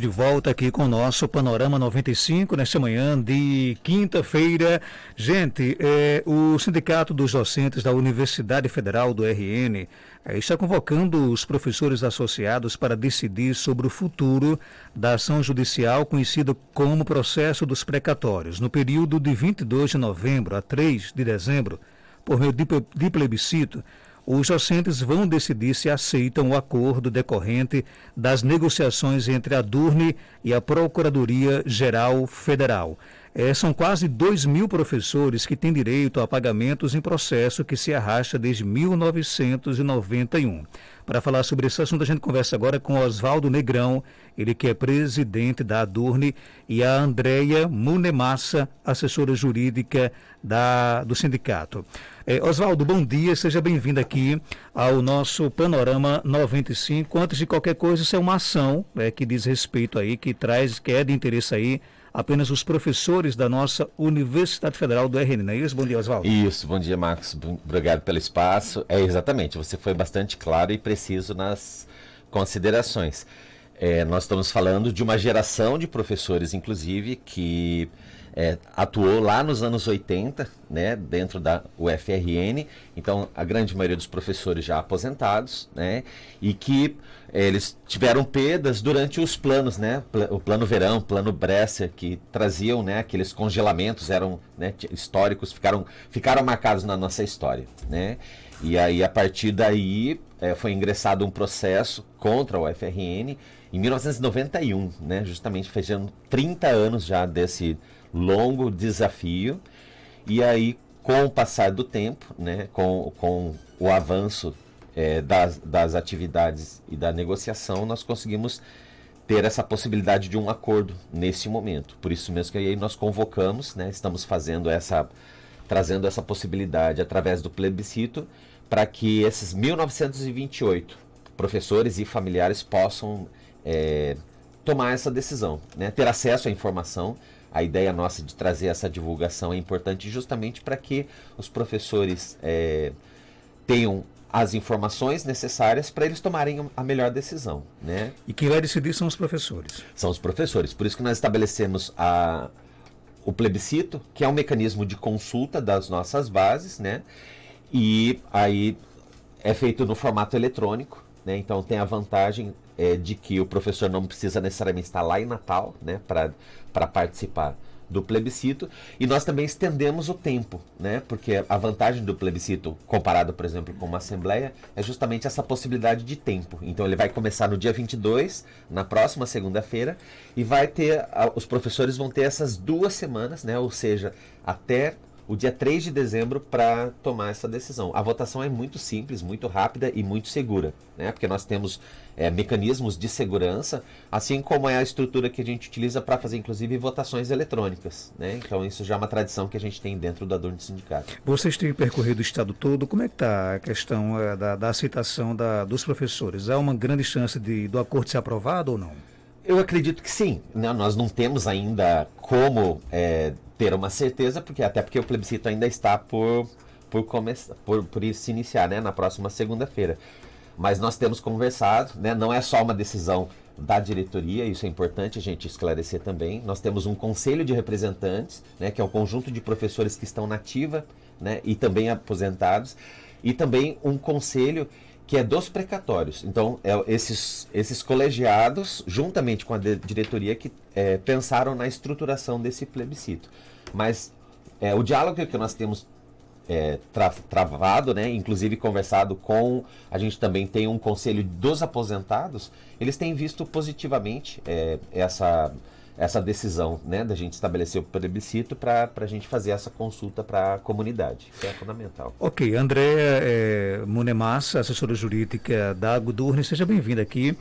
De volta aqui com o nosso Panorama 95, nesta manhã de quinta-feira. Gente, o Sindicato dos Docentes da Universidade Federal do RN está convocando os professores associados para decidir sobre o futuro da ação judicial conhecida como processo dos precatórios, no período de 22 de novembro a 3 de dezembro, por meio de plebiscito. Os docentes vão decidir se aceitam o acordo decorrente das negociações entre a Durne e a Procuradoria-Geral Federal. São quase 2.000 professores que têm direito a pagamentos em processo que se arrasta desde 1991. Para falar sobre esse assunto, a gente conversa agora com Oswaldo Negrão, ele que é presidente da Adurne, e a Andréia Munemassa, assessora jurídica do sindicato. Oswaldo, bom dia, seja bem-vindo aqui ao nosso Panorama 95. Antes de qualquer coisa, isso é uma ação que diz respeito aí, que é de interesse aí apenas os professores da nossa Universidade Federal do RN, não é isso? Bom dia, Oswaldo. Isso, bom dia, Marcos. Obrigado pelo espaço. Exatamente, você foi bastante claro e preciso nas considerações. Nós estamos falando de uma geração de professores, inclusive, que atuou lá nos anos 80, né, dentro da UFRN. Então, a grande maioria dos professores já aposentados, né, e que eles tiveram perdas durante os planos, né, o plano verão, plano Bresser, que traziam, né, aqueles congelamentos, eram, né, históricos, ficaram marcados na nossa história, né. E aí, a partir daí, foi ingressado um processo contra a UFRN em 1991, né, justamente fazendo 30 anos já desse longo desafio. E aí, com o passar do tempo, né, com o avanço das atividades e da negociação, nós conseguimos ter essa possibilidade de um acordo nesse momento. Por isso mesmo que aí nós convocamos, né, estamos trazendo essa possibilidade através do plebiscito para que esses 1928 professores e familiares possam tomar essa decisão, né, ter acesso à informação. A ideia nossa de trazer essa divulgação é importante justamente para que os professores tenham as informações necessárias para eles tomarem a melhor decisão, né? E quem vai decidir são os professores. São os professores. Por isso que nós estabelecemos o plebiscito, que é um mecanismo de consulta das nossas bases, né? E aí é feito no formato eletrônico, né? Então tem a vantagem de que o professor não precisa necessariamente estar lá em Natal, né, para participar do plebiscito. E nós também estendemos o tempo, né, porque a vantagem do plebiscito, comparado, por exemplo, com uma assembleia, é justamente essa possibilidade de tempo. Então ele vai começar no dia 22, na próxima segunda-feira, e os professores vão ter essas 2 semanas, né, ou seja, até o dia 3 de dezembro para tomar essa decisão. A votação é muito simples, muito rápida e muito segura, né? Porque nós temos mecanismos de segurança, assim como é a estrutura que a gente utiliza para fazer, inclusive, votações eletrônicas, né? Então, isso já é uma tradição que a gente tem dentro da Adurne Sindicato. Vocês têm percorrido o estado todo, como é que está a questão da aceitação dos professores? Há uma grande chance do acordo ser aprovado ou não? Eu acredito que sim, né? Nós não temos ainda como ter uma certeza, até porque o plebiscito ainda está por se iniciar, né, na próxima segunda-feira. Mas nós temos conversado, né, não é só uma decisão da diretoria, isso é importante a gente esclarecer também. Nós temos um conselho de representantes, né, que é um conjunto de professores que estão na ativa, né, e também aposentados, e também um conselho que é dos precatórios. Então, esses colegiados, juntamente com a diretoria, que pensaram na estruturação desse plebiscito. Mas o diálogo que nós temos travado, né, inclusive conversado a gente também tem um conselho dos aposentados, eles têm visto positivamente essa decisão, né, da gente estabelecer o plebiscito para a gente fazer essa consulta para a comunidade, que é fundamental. Ok, Andréia Munemassa, assessora jurídica da Adurne, seja bem-vinda aqui.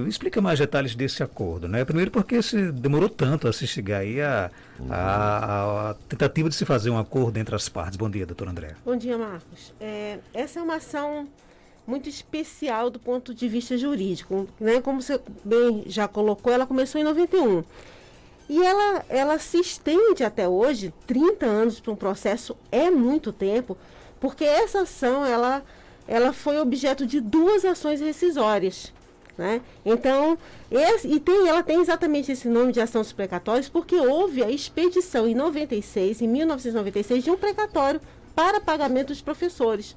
Explica mais detalhes desse acordo, né? Primeiro, porque se demorou tanto a se chegar aí a tentativa de se fazer um acordo entre as partes. Bom dia, doutora Andréia. Bom dia, Marcos. Essa é uma ação muito especial do ponto de vista jurídico, né? Como você bem já colocou, ela começou em 91. E ela se estende até hoje, 30 anos para um processo é muito tempo, porque essa ação ela foi objeto de 2 ações rescisórias. né? Então, ela tem exatamente esse nome de ação dos precatórios porque houve a expedição em 1996, de um precatório para pagamento dos professores.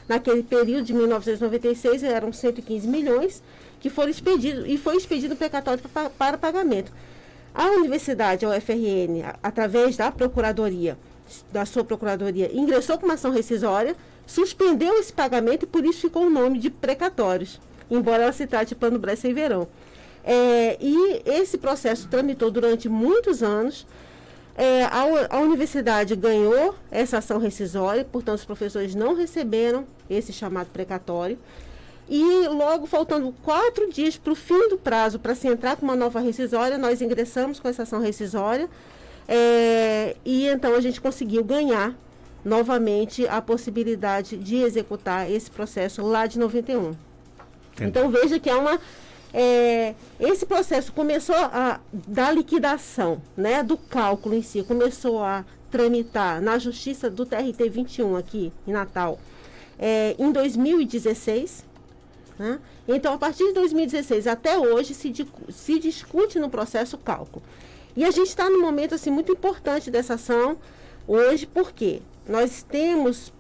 Naquele período de 1996, eram 115 milhões que foram expedidos, e foi expedido um precatório para pagamento. A universidade, a UFRN, através da procuradoria, da sua procuradoria, ingressou com uma ação rescisória, suspendeu esse pagamento e por isso ficou o nome de precatórios, embora ela se trate de plano Bresser e Verão. E esse processo tramitou durante muitos anos. A universidade ganhou essa ação rescisória, portanto os professores não receberam esse chamado precatório. E logo, faltando 4 dias para o fim do prazo para se entrar com uma nova rescisória, nós ingressamos com essa ação rescisória. E então a gente conseguiu ganhar novamente a possibilidade de executar esse processo lá de 91. Entendi. Então veja que esse processo começou da liquidação, né, do cálculo em si, começou a tramitar na Justiça do TRT 21 aqui em Natal em 2016. Né? Então, a partir de 2016 até hoje se discute no processo cálculo. E a gente está num momento assim, muito importante dessa ação hoje, porque nós temos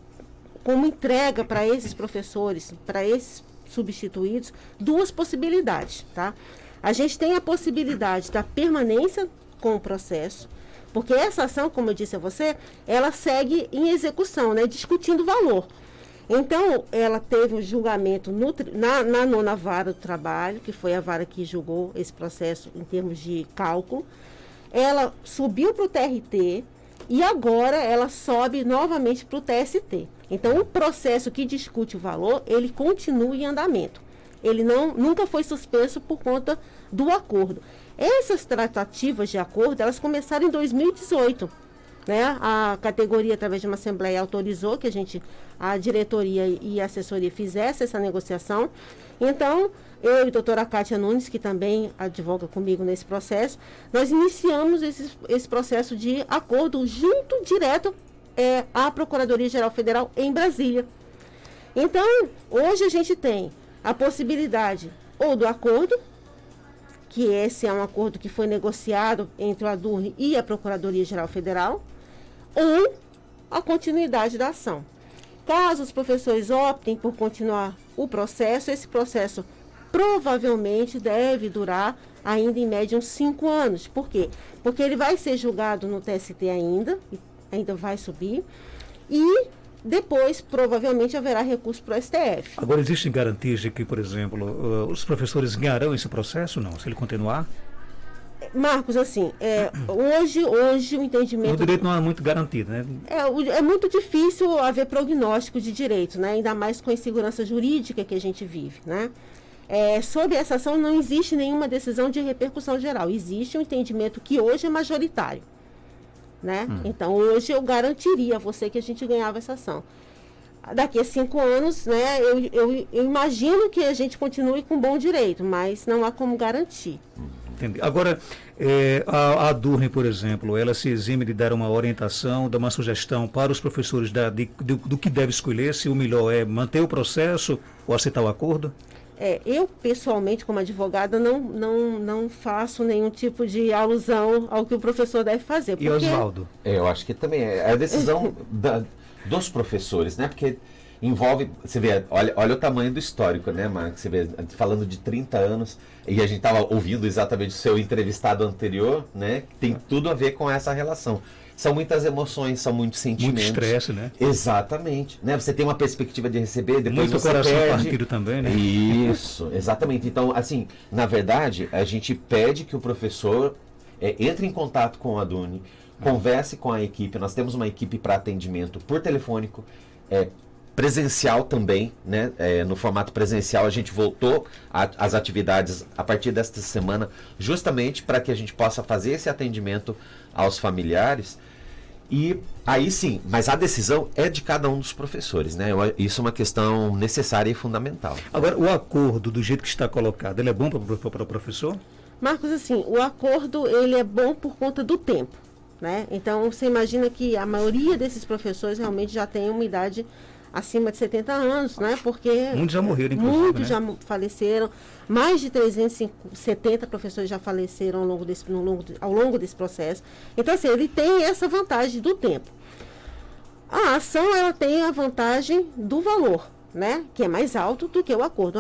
como entrega para esses professores, para esses substituídos, 2 possibilidades, tá? A gente tem a possibilidade da permanência com o processo, porque essa ação, como eu disse a você, ela segue em execução, né, discutindo o valor. Então, ela teve um julgamento na 9ª vara do trabalho, que foi a vara que julgou esse processo em termos de cálculo. Ela subiu para o TRT e agora ela sobe novamente para o TST. Então, o processo que discute o valor, ele continua em andamento. Ele nunca foi suspenso por conta do acordo. Essas tratativas de acordo, elas começaram em 2018. Né? A categoria, através de uma assembleia, autorizou que a diretoria e a assessoria fizessem essa negociação. Então, eu e a doutora Kátia Nunes, que também advoga comigo nesse processo, nós iniciamos esse processo de acordo direto à Procuradoria-Geral Federal em Brasília. Então, hoje a gente tem a possibilidade ou do acordo, que esse é um acordo que foi negociado entre o ADURN e a Procuradoria-Geral Federal, ou a continuidade da ação. Caso os professores optem por continuar o processo, esse processo provavelmente deve durar ainda em média uns 5 anos. Por quê? Porque ele vai ser julgado no TST ainda vai subir, e depois provavelmente haverá recurso para o STF. Agora, existem garantias de que, por exemplo, os professores ganharão esse processo, não? Se ele continuar? Marcos, assim, hoje o entendimento... O direito não é muito garantido, né? É muito difícil haver prognóstico de direito, né? Ainda mais com a insegurança jurídica que a gente vive, né? Sobre essa ação não existe nenhuma decisão de repercussão geral. Existe um entendimento que hoje é majoritário, né? Então, hoje eu garantiria a você que a gente ganhava essa ação. Daqui a 5 anos, né, eu imagino que a gente continue com bom direito, mas não há como garantir. Entendi. Agora, a ADURN, por exemplo, ela se exime de dar uma orientação, dar uma sugestão para os professores do que deve escolher, se o melhor é manter o processo ou aceitar o acordo? Eu, pessoalmente, como advogada, não faço nenhum tipo de alusão ao que o professor deve fazer. E Oswaldo? Eu acho que também é a decisão dos professores, né? Porque envolve, você vê, olha o tamanho do histórico, né, Marcos? Você vê, falando de 30 anos, e a gente estava ouvindo exatamente o seu entrevistado anterior, né? Tem tudo a ver com essa relação. São muitas emoções, são muitos sentimentos. Muito estresse, né? Exatamente. Né? Você tem uma perspectiva de receber, depois muito você coração perde. partido também, né? Isso, exatamente. Então, assim, na verdade, a gente pede que o professor entre em contato com a ADURN, converse com a equipe. Nós temos uma equipe para atendimento por telefônico, presencial também, né? No formato presencial a gente voltou às atividades a partir desta semana, justamente para que a gente possa fazer esse atendimento aos familiares. E aí sim, mas a decisão é de cada um dos professores, né? Isso é uma questão necessária e fundamental. Agora, o acordo, do jeito que está colocado, ele é bom para o professor? Marcos, assim, o acordo ele é bom por conta do tempo, né? Então, você imagina que a maioria desses professores realmente já tem uma idade acima de 70 anos, né? Porque muitos já morreram, inclusive, muitos né? já faleceram. Mais de 370 professores já faleceram ao longo desse processo. Então, assim, ele tem essa vantagem do tempo. A ação, ela tem a vantagem do valor, né? Que é mais alto do que o acordo.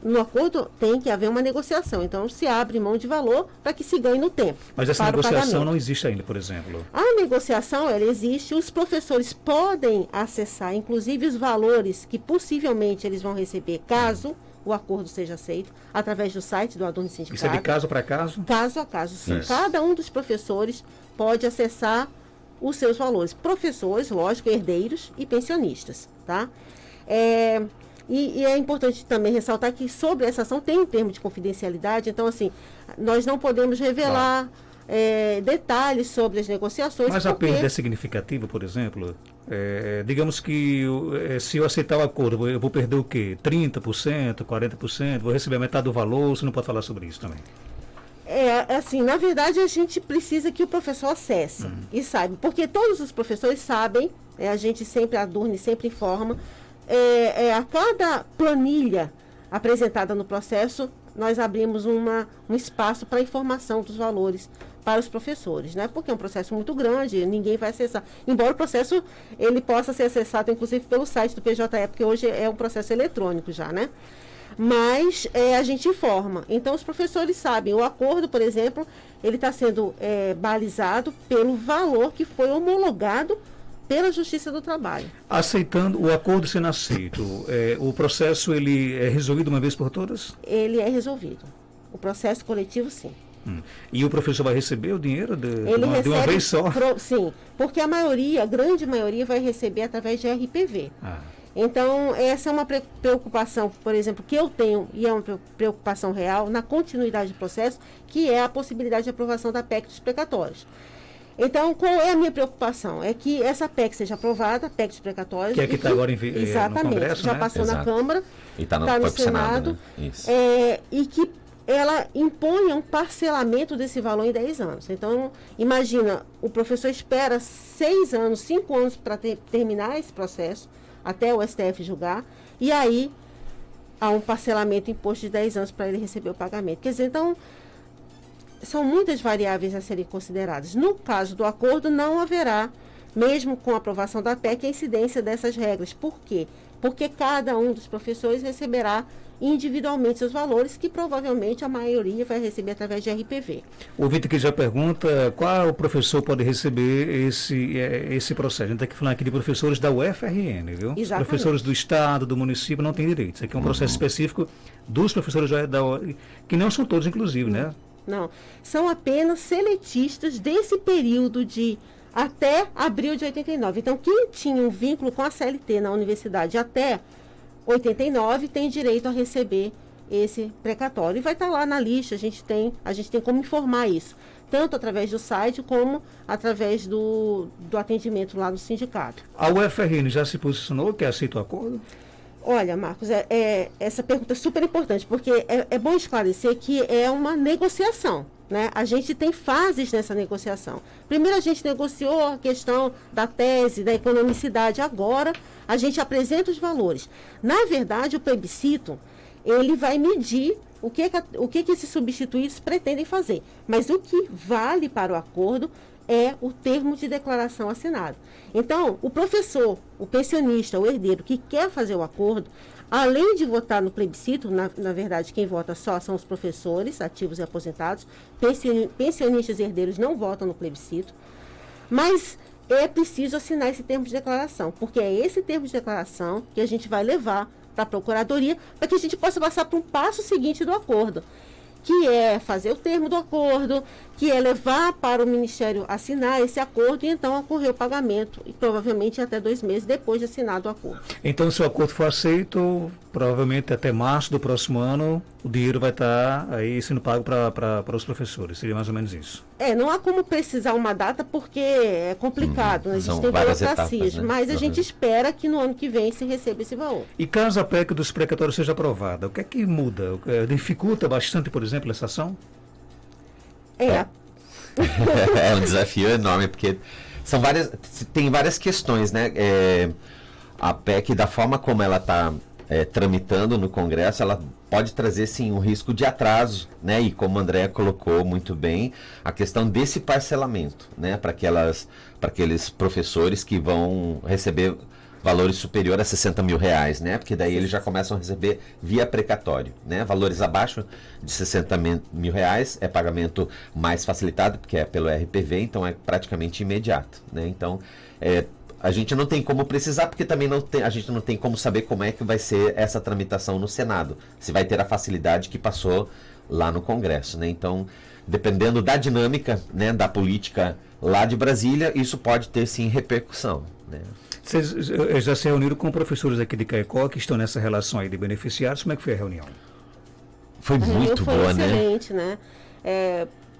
No acordo tem que haver uma negociação. Então, se abre mão de valor para que se ganhe no tempo. Mas essa negociação não existe ainda, por exemplo? A negociação, ela existe. Os professores podem acessar, inclusive, os valores que possivelmente eles vão receber, caso o acordo seja aceito, através do site do Adurne Sindicato. Isso é de caso para caso? Caso a caso, sim. Cada um dos professores pode acessar os seus valores. Professores, lógico, herdeiros e pensionistas, tá? E é importante também ressaltar que sobre essa ação tem um termo de confidencialidade, então, assim, nós não podemos revelar detalhes sobre as negociações. Mas a perda é significativa, por exemplo? Digamos que se eu aceitar o acordo, eu vou perder o quê? 30%, 40%? Vou receber a metade do valor? Você não pode falar sobre isso também? Assim, na verdade, a gente precisa que o professor acesse e saiba, porque todos os professores sabem, a gente sempre, a Adurne sempre informa, a cada planilha apresentada no processo, nós abrimos um espaço para informação dos valores para os professores, né? Porque é um processo muito grande, ninguém vai acessar. Embora o processo ele possa ser acessado, inclusive, pelo site do PJE, porque hoje é um processo eletrônico já, né? Mas a gente informa. Então, os professores sabem. O acordo, por exemplo, ele está sendo balizado pelo valor que foi homologado pela Justiça do Trabalho. Aceitando o acordo sendo aceito, o processo ele é resolvido uma vez por todas? Ele é resolvido. O processo coletivo, sim. E o professor vai receber o dinheiro de uma vez só? Sim, porque a grande maioria vai receber através de RPV. Então, essa é uma preocupação, por exemplo, que eu tenho, e é uma preocupação real, na continuidade do processo, que é a possibilidade de aprovação da PEC dos precatórios. Então, qual é a minha preocupação? É que essa PEC seja aprovada, PEC dos precatórios. Que é que está agora no Congresso, já né? passou na Câmara, e está no Senado. Né? Isso. E que ela imponha um parcelamento desse valor em 10 anos. Então, imagina, o professor espera 6 anos, 5 anos para terminar esse processo, até o STF julgar, e aí há um parcelamento imposto de 10 anos para ele receber o pagamento. Quer dizer, então, são muitas variáveis a serem consideradas. No caso do acordo, não haverá, mesmo com a aprovação da PEC, a incidência dessas regras. Por quê? Porque cada um dos professores receberá individualmente seus valores, que provavelmente a maioria vai receber através de RPV. O ouvinte que já pergunta qual professor pode receber esse processo. A gente está falando aqui de professores da UFRN, viu? Exatamente. Professores do Estado, do município não têm direito. Isso aqui é um processo específico dos professores que não são todos, inclusive, né? Não, são apenas seletistas desse período de até abril de 89. Então, quem tinha um vínculo com a CLT na universidade até 89 tem direito a receber esse precatório. E vai estar lá na lista, a gente tem como informar isso, tanto através do site como através do atendimento lá no sindicato. A UFRN já se posicionou que aceita o acordo? Olha, Marcos, essa pergunta é super importante, porque é bom esclarecer que é uma negociação, né? A gente tem fases nessa negociação. Primeiro a gente negociou a questão da tese, da economicidade. Agora a gente apresenta os valores. Na verdade, o plebiscito, ele vai medir o que esses substituídos pretendem fazer. Mas o que vale para o acordo é o termo de declaração assinado. Então, o professor, o pensionista, o herdeiro que quer fazer o acordo, além de votar no plebiscito, na verdade quem vota só são os professores, ativos e aposentados, pensionistas e herdeiros não votam no plebiscito, mas é preciso assinar esse termo de declaração, porque é esse termo de declaração que a gente vai levar para a Procuradoria, para que a gente possa passar para um passo seguinte do acordo, que é fazer o termo do acordo, que é levar para o Ministério assinar esse acordo e então ocorrer o pagamento, e provavelmente até 2 meses depois de assinado o acordo. Então, se o acordo for aceito, provavelmente até março do próximo ano, o dinheiro vai estar aí sendo pago para os professores, seria mais ou menos isso. Não há como precisar uma data porque é complicado, a gente tem burocracias, né? Mas a gente espera que no ano que vem se receba esse valor. E caso a PEC dos precatórios seja aprovada, o que é que muda? Dificulta bastante, por exemplo, essa ação? É um desafio enorme, porque tem várias questões, né? a PEC, da forma como ela está tramitando no Congresso, ela pode trazer sim um risco de atraso, né? E como a Andréa colocou muito bem, a questão desse parcelamento, né? Para aqueles professores que vão receber valores superiores a 60 mil reais, né? Porque daí eles já começam a receber via precatório, né? Valores abaixo de 60 mil reais é pagamento mais facilitado, porque é pelo RPV, então é praticamente imediato, né? Então, a gente não tem como precisar, porque também a gente não tem como saber como é que vai ser essa tramitação no Senado, se vai ter a facilidade que passou lá no Congresso, né? Então, dependendo da dinâmica, né, da política lá de Brasília, isso pode ter sim repercussão, né? Vocês já se reuniram com professores aqui de Caicó que estão nessa relação aí de beneficiários? Como é que foi a reunião? Foi muito boa, né? Excelente, né?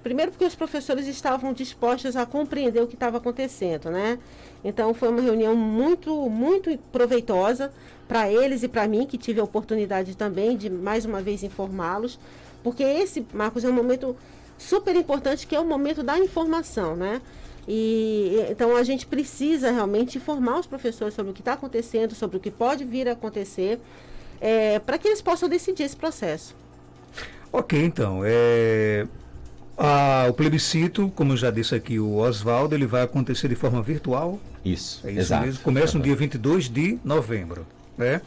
Primeiro porque os professores estavam dispostos a compreender o que estava acontecendo, né? Então foi uma reunião muito, muito proveitosa para eles e para mim, que tive a oportunidade também de mais uma vez informá-los, porque esse, Marcos, é um momento super importante, que é o momento da informação, né? E então a gente precisa realmente informar os professores sobre o que está acontecendo, sobre o que pode vir a acontecer, para que eles possam decidir esse processo. Ok, então, o plebiscito, como já disse aqui o Oswaldo, ele vai acontecer de forma virtual? Isso, é isso exato. mesmo. Começa no dia 22 de novembro, né?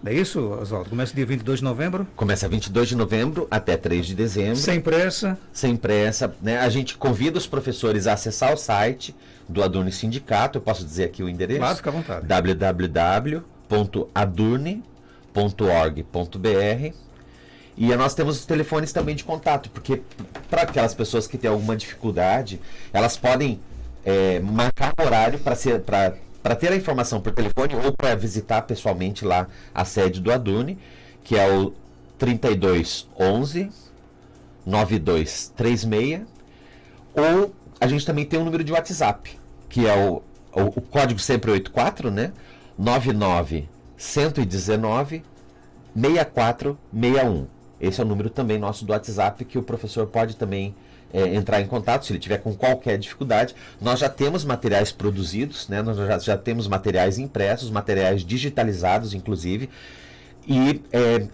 Não é isso, Oswaldo? Começa dia 22 de novembro? Começa 22 de novembro até 3 de dezembro. Sem pressa? Sem pressa, né? A gente convida os professores a acessar o site do Adurne Sindicato. Eu posso dizer aqui o endereço? Claro, fica à vontade. www.adurne.org.br. E nós temos os telefones também de contato, porque para aquelas pessoas que têm alguma dificuldade, elas podem marcar um horário para ter a informação por telefone ou para visitar pessoalmente lá a sede do Adurne, que é o 3211 9236, ou a gente também tem um número de WhatsApp, que é o código sempre 84, né? 99 119 6461. Esse é o número também nosso do WhatsApp, que o professor pode também entrar em contato se ele tiver com qualquer dificuldade. Nós já temos materiais produzidos, né? Nós já temos materiais impressos, materiais digitalizados, inclusive. E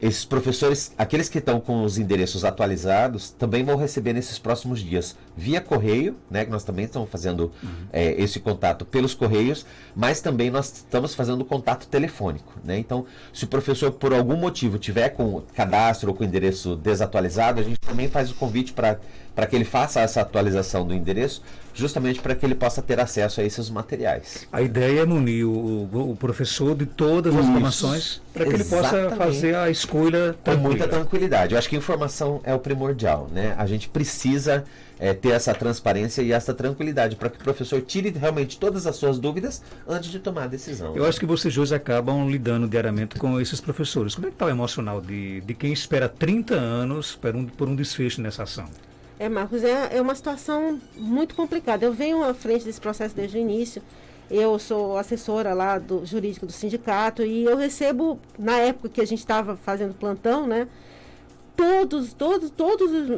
esses professores, aqueles que estão com os endereços atualizados, também vão receber nesses próximos dias via correio, né? Que nós também estamos fazendo esse contato pelos correios, mas também nós estamos fazendo contato telefônico, né? Então, se o professor por algum motivo tiver com cadastro ou com endereço desatualizado, a gente também faz o convite para que ele faça essa atualização do endereço, justamente para que ele possa ter acesso a esses materiais. A ideia é munir o professor de todas as informações para que ele possa fazer a escolha com muita tranquilidade. Eu acho que a informação é o primordial, né? A gente precisa ter essa transparência e essa tranquilidade para que o professor tire realmente todas as suas dúvidas antes de tomar a decisão. Eu acho que vocês hoje acabam lidando diariamente com esses professores. Como é que está o emocional de quem espera 30 anos por um desfecho nessa ação? Marcos, é uma situação muito complicada. Eu venho à frente desse processo desde o início. Eu sou assessora lá do jurídico do sindicato e eu recebo, na época que a gente estava fazendo plantão, né? Todos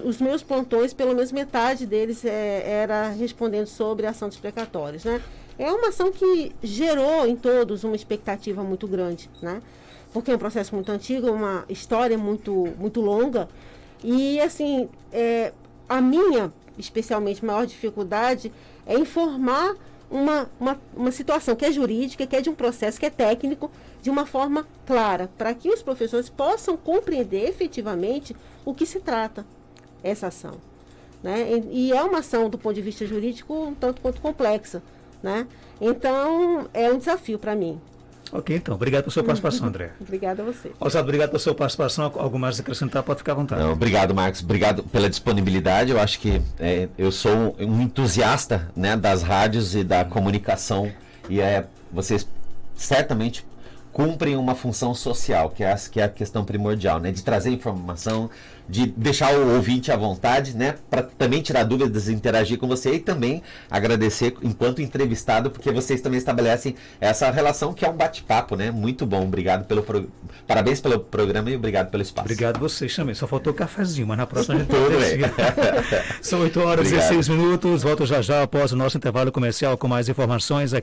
os meus plantões, pelo menos metade deles era respondendo sobre a ação dos precatórios, né? É uma ação que gerou em todos uma expectativa muito grande, né? Porque é um processo muito antigo, uma história muito, muito longa. E, assim, a minha, especialmente, maior dificuldade é informar uma situação que é jurídica, que é de um processo que é técnico, de uma forma clara, para que os professores possam compreender efetivamente o que se trata essa ação, né? E é uma ação, do ponto de vista jurídico, um tanto quanto complexa, né? Então, é um desafio para mim. Ok, então. Obrigado pela sua participação, André. Obrigada a você. Oswaldo, obrigado pela sua participação. Algo mais a acrescentar, pode ficar à vontade. Não, obrigado, Marcos. Obrigado pela disponibilidade. Eu acho que eu sou um entusiasta, né, das rádios e da comunicação. E vocês certamente cumprem uma função social, que é a questão primordial, né? De trazer informação, de deixar o ouvinte à vontade, né? Para também tirar dúvidas, interagir com você e também agradecer enquanto entrevistado, porque vocês também estabelecem essa relação que é um bate-papo, né? Muito bom, obrigado parabéns pelo programa e obrigado pelo espaço. Obrigado a vocês também, só faltou o cafezinho, mas na próxima a gente tudo bem. São 8 horas e 16 minutos, volto já após o nosso intervalo comercial com mais informações aqui.